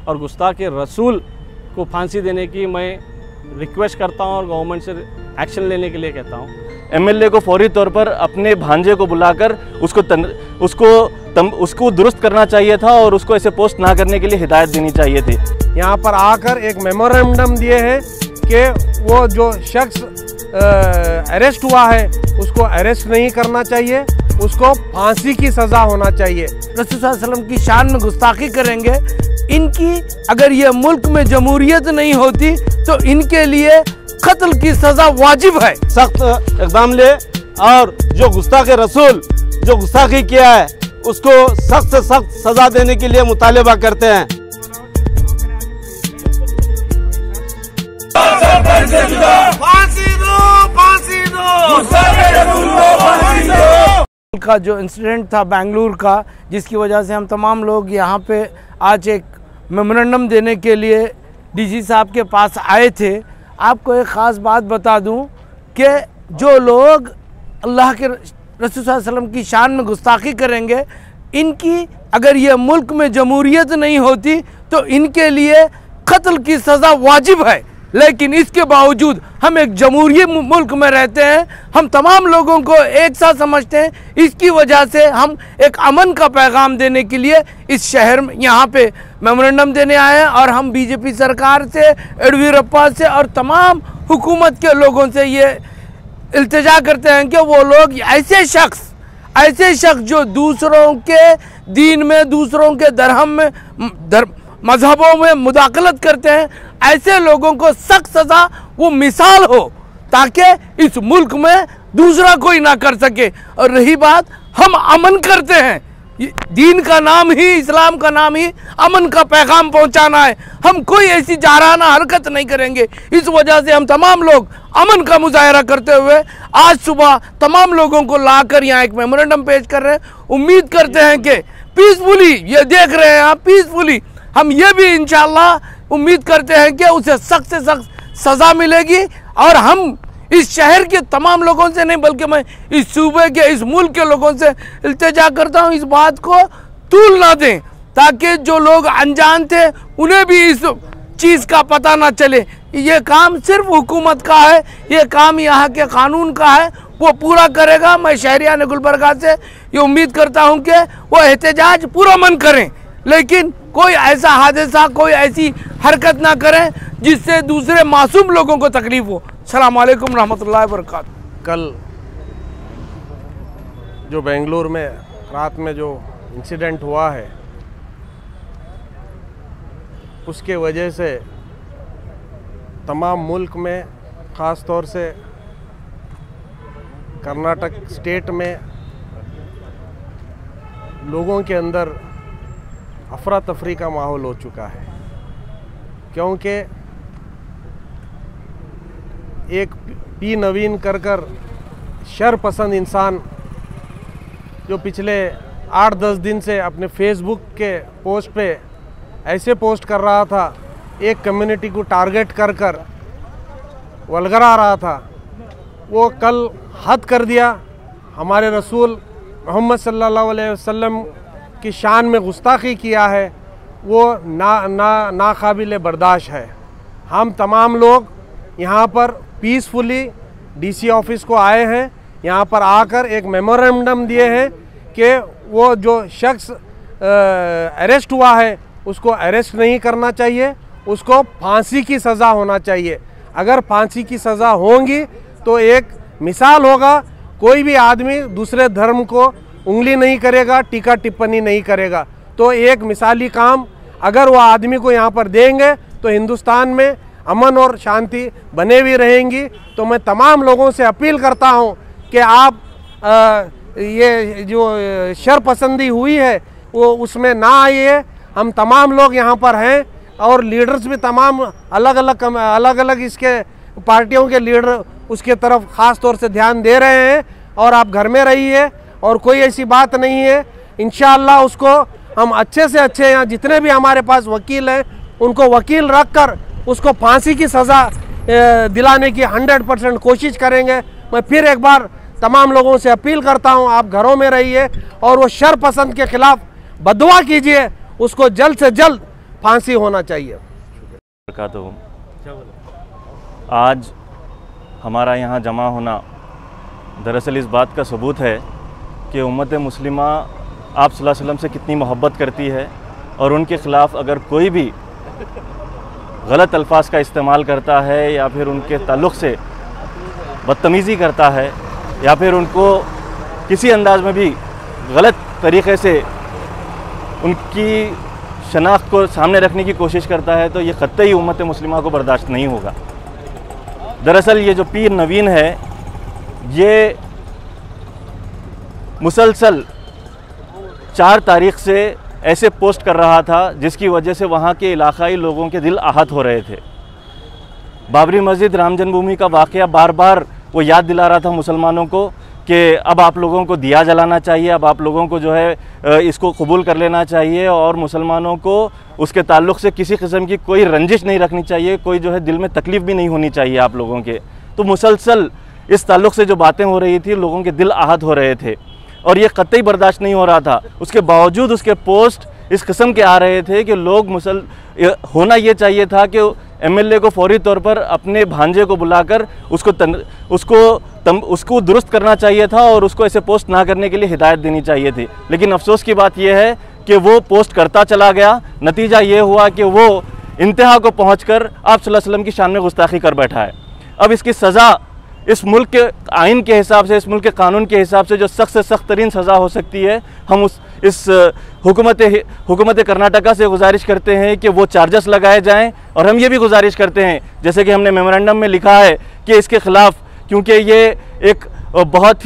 और गुस्ताख रसूल को फांसी देने की मैं रिक्वेस्ट करता हूं और गवर्नमेंट से एक्शन लेने के लिए कहता हूं। एमएलए को फौरी तौर पर अपने भांजे को बुलाकर उसको दुरुस्त करना चाहिए था और उसको ऐसे पोस्ट ना करने के लिए हिदायत देनी चाहिए थी। यहाँ पर आकर एक मेमोरेंडम दिए हैं कि वो जो शख्स अरेस्ट हुआ है उसको अरेस्ट नहीं करना चाहिए, उसको फांसी की सज़ा होना चाहिए। रसूल सल्लल्लाहु अलैहि वसल्लम की शान में गुस्ताखी करेंगे। इनकी अगर ये मुल्क में जमहूरियत नहीं होती तो इनके लिए कत्ल की सज़ा वाजिब है। सख्त इक़दाम ले और जो गुस्ताख रसूल जो गुस्ताखी किया है उसको सख्त से सख्त सज़ा देने के लिए मुतालबा करते हैं। का जो इंसिडेंट था बेंगलुरु का, जिसकी वजह से हम तमाम लोग यहाँ पे आज एक मेमोरेंडम देने के लिए डीसी साहब के पास आए थे। आपको एक ख़ास बात बता दूं कि जो लोग अल्लाह के रसूल सल्लल्लाहु अलैहि वसल्लम की शान में गुस्ताखी करेंगे, इनकी अगर ये मुल्क में जमहूरियत नहीं होती तो इनके लिए कत्ल की सज़ा वाजिब है। लेकिन इसके बावजूद हम एक जमहूरी मुल्क में रहते हैं, हम तमाम लोगों को एक साथ समझते हैं। इसकी वजह से हम एक अमन का पैगाम देने के लिए इस शहर में यहाँ पे मेमोरेंडम देने आए हैं और हम बीजेपी सरकार से, येडियुरप्पा से और तमाम हुकूमत के लोगों से ये इल्तिजा करते हैं कि वो लोग ऐसे शख्स जो दूसरों के दीन में, दूसरों के धर्म में, मजहबों में मुदाखलत करते हैं, ऐसे लोगों को सख्त सज़ा वो मिसाल हो ताकि इस मुल्क में दूसरा कोई ना कर सके। और रही बात, हम अमन करते हैं, दीन का नाम ही, इस्लाम का नाम ही अमन का पैगाम पहुंचाना है। हम कोई ऐसी जाराना हरकत नहीं करेंगे। इस वजह से हम तमाम लोग अमन का मुजाहरा करते हुए आज सुबह तमाम लोगों को लाकर यहाँ एक मेमोरेंडम पेश कर रहे हैं। उम्मीद करते हैं कि पीसफुली, ये देख रहे हैं आप, पीसफुली हम ये भी इंशाअल्लाह उम्मीद करते हैं कि उसे सख्त से सख्त सज़ा मिलेगी। और हम इस शहर के तमाम लोगों से नहीं बल्कि मैं इस सूबे के, इस मुल्क के लोगों से इल्तिजा करता हूँ इस बात को तूल ना दें, ताकि जो लोग अनजान थे उन्हें भी इस चीज़ का पता ना चले। ये काम सिर्फ हुकूमत का है, ये काम यहाँ के कानून का है, वो पूरा करेगा। मैं शहरियान गुलबर्गा से ये उम्मीद करता हूँ कि वो एहतजाज पूरा मन करें, लेकिन कोई ऐसा हादसा, कोई ऐसी हरकत ना करें जिससे दूसरे मासूम लोगों को तकलीफ हो। अस्सलाम वालेकुम रहमतुल्लाहि व बरकातहू। कल जो बेंगलुरु में रात में जो इंसिडेंट हुआ है उसके वजह से तमाम मुल्क में, ख़ास तौर से कर्नाटक स्टेट में लोगों के अंदर अफरा तफरी का माहौल हो चुका है, क्योंकि एक पी नवीन कर शर पसंद इंसान जो पिछले 8-10 दिन से अपने फेसबुक के पोस्ट पे ऐसे पोस्ट कर रहा था, एक कम्युनिटी को टारगेट कर वल्गरा रहा था, वो कल हद कर दिया। हमारे रसूल मोहम्मद सल्लल्लाहु अलैहि वसल्लम की शान में गुस्ताखी किया है, वो नाकाबिल बर्दाश्त है। हम तमाम लोग यहाँ पर पीसफुली डीसी ऑफिस को आए हैं, यहाँ पर आकर एक मेमोरेंडम दिए हैं कि वो जो शख्स अरेस्ट हुआ है उसको अरेस्ट नहीं करना चाहिए, उसको फांसी की सज़ा होना चाहिए। अगर फांसी की सज़ा होंगी तो एक मिसाल होगा, कोई भी आदमी दूसरे धर्म को उंगली नहीं करेगा, टीका टिप्पणी नहीं करेगा। तो एक मिसाली काम अगर वो आदमी को यहाँ पर देंगे तो हिंदुस्तान में अमन और शांति बने हुई रहेंगी। तो मैं तमाम लोगों से अपील करता हूँ कि आप ये जो शरपसंदी हुई है वो उसमें ना आइए। हम तमाम लोग यहाँ पर हैं और लीडर्स भी तमाम अलग अलग इसके पार्टियों के लीडर उसके तरफ ख़ास तौर से ध्यान दे रहे हैं। और आप घर में रहिए और कोई ऐसी बात नहीं है, इंशाअल्लाह उसको हम अच्छे से अच्छे, यहाँ जितने भी हमारे पास वकील हैं उनको वकील रख कर उसको फांसी की सज़ा दिलाने की 100% कोशिश करेंगे। मैं फिर एक बार तमाम लोगों से अपील करता हूँ, आप घरों में रहिए और वो शर पसंद के ख़िलाफ़ बदुआ कीजिए, उसको जल्द से जल्द फांसी होना चाहिए। आज हमारा यहाँ जमा होना दरअसल इस बात का सबूत है कि उम्मत मुस्लिमा आप सल्लल्लाहु अलैहि वसल्लम से कितनी मोहब्बत करती है, और उनके ख़िलाफ़ अगर कोई भी गलत अल्फाज का इस्तेमाल करता है या फिर उनके ताल्लुक़ से बदतमीज़ी करता है या फिर उनको किसी अंदाज में भी गलत तरीक़े से उनकी शनाख्त को सामने रखने की कोशिश करता है, तो ये क़त्ई उम्मत मुस्लिमा को बर्दाश्त नहीं होगा। दरअसल ये जो पीर नवीन है, ये मुसलसल 4 तारीख़ से ऐसे पोस्ट कर रहा था जिसकी वजह से वहाँ के इलाकाई लोगों के दिल आहत हो रहे थे। बाबरी मस्जिद, राम जन्मभूमि का वाक़या बार बार वो याद दिला रहा था मुसलमानों को कि अब आप लोगों को दिया जलाना चाहिए, अब आप लोगों को जो है इसको कबूल कर लेना चाहिए, और मुसलमानों को उसके ताल्लुक़ से किसी किस्म की कोई रंजिश नहीं रखनी चाहिए, कोई जो है दिल में तकलीफ़ भी नहीं होनी चाहिए आप लोगों के। तो मुसलसल इस ताल्लुक़ से जो बातें हो रही थी, लोगों के दिल आहत हो रहे थे और ये कतई बर्दाश्त नहीं हो रहा था। उसके बावजूद उसके पोस्ट इस किस्म के आ रहे थे कि लोग होना ये चाहिए था कि एमएलए को फौरी तौर पर अपने भांजे को बुलाकर उसको दुरुस्त करना चाहिए था और उसको ऐसे पोस्ट ना करने के लिए हिदायत देनी चाहिए थी। लेकिन अफसोस की बात यह है कि वो पोस्ट करता चला गया। नतीजा ये हुआ कि वो इंतहा को पहुंचकर आप सल्लल्लाहु अलैहि वसल्लम की शान में गुस्ताखी कर बैठा है। अब इसकी सज़ा इस मुल्क के आइन के हिसाब से, इस मुल्क के कानून के हिसाब से जो सख्त से सख्त तरीन सज़ा हो सकती है, हम इस हुकूमत कर्नाटका से गुजारिश करते हैं कि वो चार्जेस लगाए जाएं। और हम ये भी गुजारिश करते हैं, जैसे कि हमने मेमोरेंडम में लिखा है, कि इसके ख़िलाफ़, क्योंकि ये एक बहुत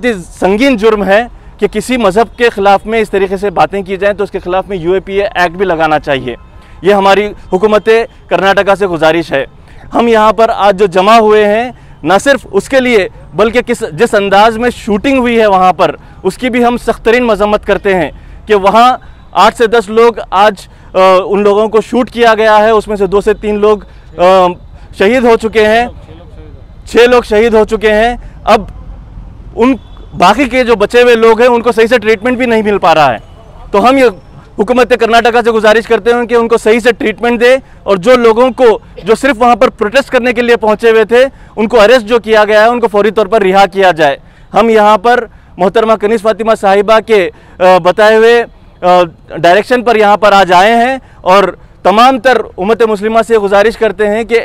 ही संगीन जुर्म है कि किसी मज़हब के ख़िलाफ़ में इस तरीके से बातें की जाएँ, तो उसके ख़िलाफ़ में UAPA एक्ट भी लगाना चाहिए। ये हमारी हुकूमत कर्नाटका से गुजारिश है। हम यहाँ पर आज जो जमा हुए हैं, न सिर्फ उसके लिए बल्कि जिस अंदाज में शूटिंग हुई है वहाँ पर, उसकी भी हम सख्त तरीन मजम्मत करते हैं कि वहाँ 8 से 10 लोग आज उन लोगों को शूट किया गया है, उसमें से 2 से 3 लोग शहीद हो चुके हैं, 6 लोग शहीद हो चुके हैं। अब उन बाकी के जो बचे हुए लोग हैं उनको सही से ट्रीटमेंट भी नहीं मिल पा रहा है। तो हम ये हुकूमत कर्नाटका से गुजारिश करते हैं कि उनको सही से ट्रीटमेंट दे, और जो लोगों को जो सिर्फ वहाँ पर प्रोटेस्ट करने के लिए पहुँचे हुए थे, उनको अरेस्ट जो किया गया है, उनको फौरी तौर पर रिहा किया जाए। हम यहाँ पर मोहतरमा कनीज़ फ़ातिमा साहिबा के बताए हुए डायरेक्शन पर यहाँ पर आज आए हैं, और तमाम तर उम्मत मुस्लिमा से गुजारिश करते हैं कि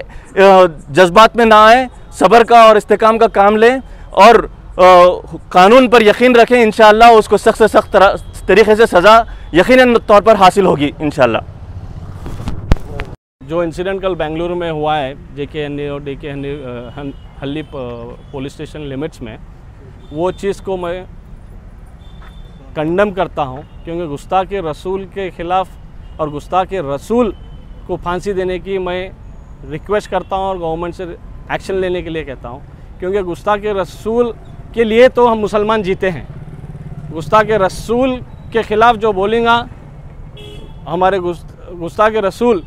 जज्बात में ना आए, सब्र का और इस्तेकाम का काम लें और कानून पर यकीन रखें। इंशाअल्लाह उसको सख्त से सख्त तरीके से सज़ा यकीनन तौर पर हासिल होगी इंशाअल्लाह। जो इंसिडेंट कल बेंगलुरु में हुआ है JKNA और हल्ली पुलिस स्टेशन लिमिट्स में, वो चीज़ को मैं कंडम करता हूँ, क्योंकि गुस्ताख़ रसूल के ख़िलाफ़ और गुस्ताख़ रसूल को फांसी देने की मैं रिक्वेस्ट करता हूँ और गवर्नमेंट से एक्शन लेने के लिए कहता हूँ। क्योंकि गुस्ताख़ रसूल के लिए तो हम मुसलमान जीते हैं। गुस्ताख़ रसूल के ख़िलाफ़ जो बोलेगा, हमारे गुस्ताख़ रसूल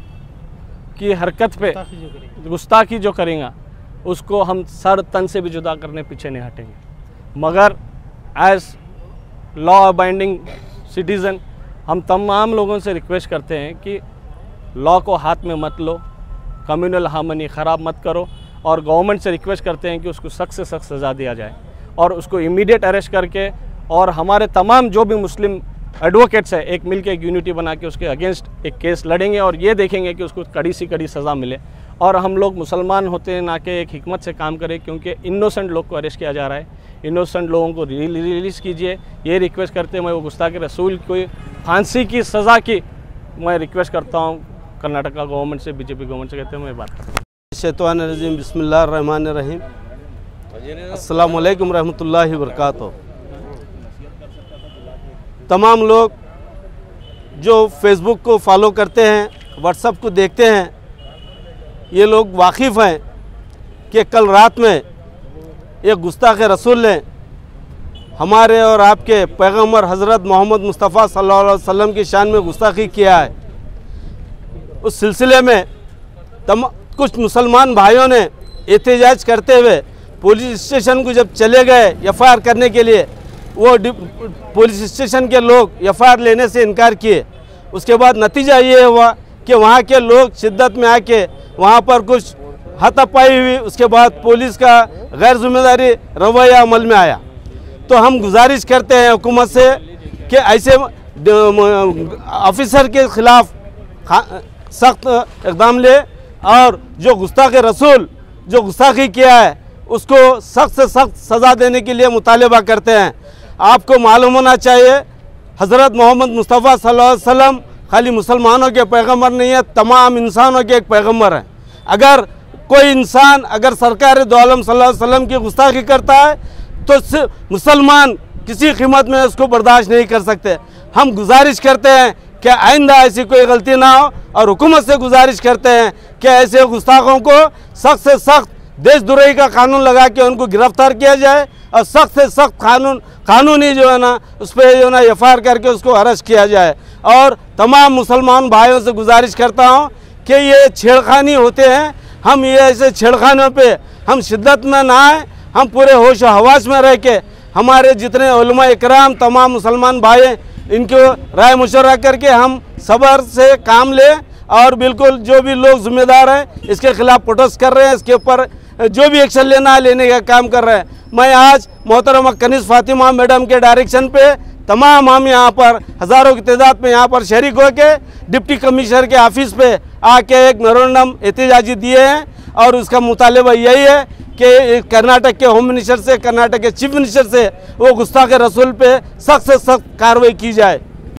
की हरकत पे गुस्ताखी जो करेगा, उसको हम सर तन से भी जुदा करने पीछे नहीं हटेंगे। मगर एज़ लॉ अबाइंडिंग सिटीज़न हम तमाम लोगों से रिक्वेस्ट करते हैं कि लॉ को हाथ में मत लो, कम्युनल हार्मनी ख़राब मत करो, और गवर्नमेंट से रिक्वेस्ट करते हैं कि उसको सख्त से सख्त सज़ा दिया जाए और उसको इमीडिएट अरेस्ट करके, और हमारे तमाम जो भी मुस्लिम एडवोकेट्स है एक मिल के एक यूनिटी बना के उसके अगेंस्ट एक केस लड़ेंगे और ये देखेंगे कि उसको कड़ी सी कड़ी सज़ा मिले। और हम लोग मुसलमान होते हैं ना कि एक हिकमत से काम करें, क्योंकि इनोसेंट लोग को अरेस्ट किया जा रहा है। इनोसेंट लोगों को रिलीज़ कीजिए, ये रिक्वेस्ट करते हैं। मैं वो गुस्ताख़ रसूल को फांसी की सज़ा की मैं रिक्वेस्ट करता हूँ कर्नाटका गवर्नमेंट से, BJP गवर्नमेंट से कहते हैं। मैं बात करता हूँ। शैतानिर्रजीम, बिस्मिल्लाहिर्रहमानिर्रहीम, अस्सलामु अलैकुम रहमतुल्लाहि व बरकातुहू। तमाम लोग जो फेसबुक को फॉलो करते हैं, व्हाट्सएप को देखते हैं, ये लोग वाकिफ़ हैं कि कल रात में एक गुस्ताख़ रसूल ने हमारे और आपके पैगम्बर हज़रत मोहम्मद मुस्तफ़ा सल्लल्लाहु अलैहि वसल्लम की शान में गुस्ताखी किया है। उस सिलसिले में कुछ मुसलमान भाइयों ने एहतजाज करते हुए पुलिस स्टेशन को जब चले गए FIR करने के लिए, वो पुलिस स्टेशन के लोग FIR लेने से इनकार किए। उसके बाद नतीजा ये हुआ कि वहाँ के लोग शिद्दत में आके वहाँ पर कुछ हाथापाई हुई। उसके बाद पुलिस का गैर जिम्मेदारी रवैया अमल में आया। तो हम गुजारिश करते हैं हुकूमत से कि ऐसे ऑफिसर के खिलाफ सख्त इक़दाम ले और जो गुस्ताख़ रसूल जो गुस्ताखी किया है उसको सख्त से सख्त सज़ा देने के लिए मुतालबा करते हैं। आपको मालूम होना चाहिए हज़रत मोहम्मद मुस्तफ़ा सल्लल्लाहु अलैहि वसल्लम खाली मुसलमानों के पैगम्बर नहीं है, तमाम इंसानों के एक पैगम्बर हैं। अगर कोई इंसान अगर सरकार दो आलम सल्लल्लाहु अलैहि वसल्लम की गुस्ताखी करता है तो मुसलमान किसी कीमत में उसको बर्दाश्त नहीं कर सकते। हम गुजारिश करते हैं कि आइंदा ऐसी कोई गलती ना हो और हुकूमत से गुजारिश करते हैं कि ऐसे गुस्ताखों को सख्त से सख्त देशद्रोही का कानून लगा के उनको गिरफ्तार किया जाए और सख्त से सख्त कानूनी जो है ना उस पर जो है ना एफआईआर करके उसको अरेस्ट किया जाए। और तमाम मुसलमान भाइयों से गुजारिश करता हूँ कि ये छेड़खानी होते हैं, हम ये ऐसे छेड़खानों पे हम शिद्दत में ना आए, हम पूरे होश व हवास में रह के हमारे जितने उलमा इकराम तमाम मुसलमान भाई इनको राय मशवरा करके हम सब्र से काम लें और बिल्कुल जो भी लोग जिम्मेदार हैं इसके खिलाफ प्रोटेस्ट कर रहे हैं, इसके ऊपर जो भी एक्शन लेना है लेने का काम कर रहे हैं। मैं आज मोहतरमा कनीज़ फातिमा मैडम के डायरेक्शन पे तमाम हम यहाँ पर हज़ारों की तादाद में यहाँ पर शरीक होकर डिप्टी कमिश्नर के ऑफिस पे आके एक मेमोरेंडम एहतजाजी दिए हैं और उसका मुतालबा यही है कि कर्नाटक के होम मिनिस्टर से, कर्नाटक के चीफ मिनिस्टर से वो गुस्ताख़ रसूल पे सख्त से सख्त कार्रवाई की जाए।